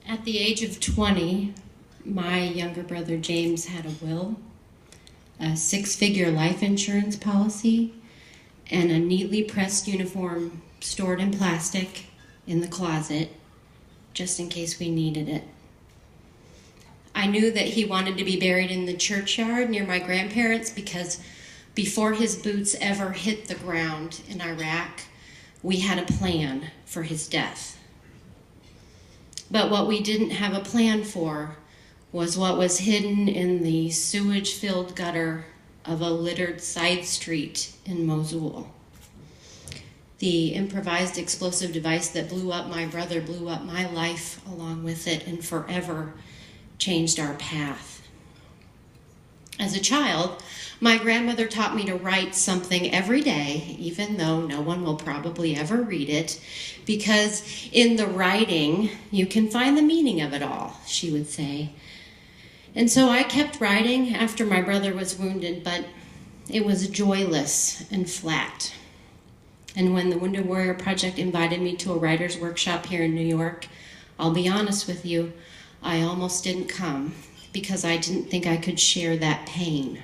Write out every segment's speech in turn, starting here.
At the age of 20, my younger brother James had a will, a 6-figure life insurance policy, and a neatly pressed uniform stored in plastic in the closet, just in case we needed it. I knew that he wanted to be buried in the churchyard near my grandparents because before his boots ever hit the ground in Iraq, we had a plan for his death. But what we didn't have a plan for was what was hidden in the sewage-filled gutter of a littered side street in Mosul. The improvised explosive device that blew up my brother blew up my life along with it and forever changed our path. As a child, my grandmother taught me to write something every day, even though no one will probably ever read it, because in the writing, you can find the meaning of it all, she would say. And so I kept writing after my brother was wounded, but it was joyless and flat. And when the Wounded Warrior Project invited me to a writer's workshop here in New York, I'll be honest with you, I almost didn't come because I didn't think I could share that pain.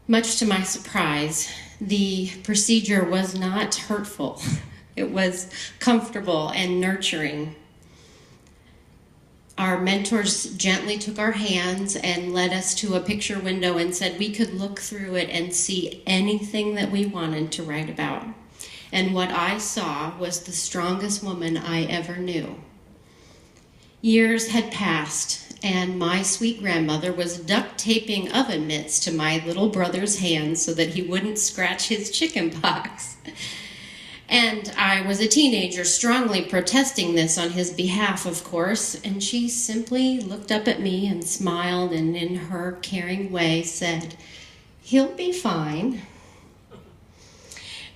Much to my surprise, the procedure was not hurtful. It was comfortable and nurturing. Our mentors gently took our hands and led us to a picture window and said we could look through it and see anything that we wanted to write about. And what I saw was the strongest woman I ever knew. Years had passed, and my sweet grandmother was duct taping oven mitts to my little brother's hands so that he wouldn't scratch his chicken pox. And I was a teenager strongly protesting this on his behalf, of course, and she simply looked up at me and smiled and in her caring way said, "He'll be fine."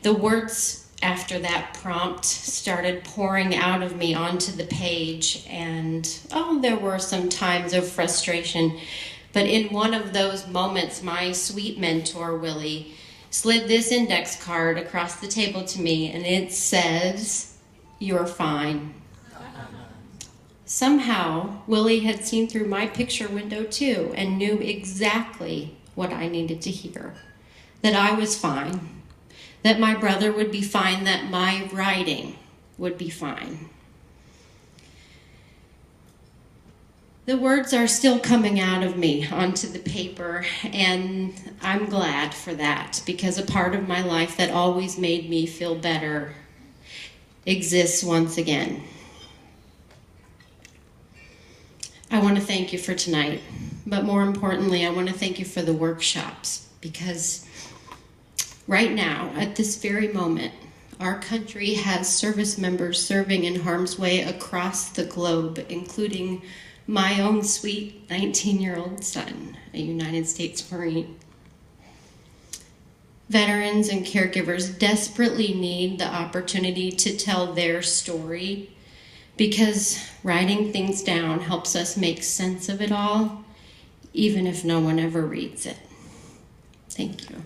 The words after that prompt started pouring out of me onto the page, and there were some times of frustration, but in one of those moments, my sweet mentor, Willie, slid this index card across the table to me, and it says, "You're fine." Somehow, Willie had seen through my picture window too, and knew exactly what I needed to hear, that I was fine, that my brother would be fine, that my writing would be fine. The words are still coming out of me onto the paper, and I'm glad for that, because a part of my life that always made me feel better exists once again. I want to thank you for tonight, but more importantly, I want to thank you for the workshops, because right now, at this very moment, our country has service members serving in harm's way across the globe, including my own sweet 19-year-old son, a United States Marine. Veterans and caregivers desperately need the opportunity to tell their story, because writing things down helps us make sense of it all, even if no one ever reads it. Thank you.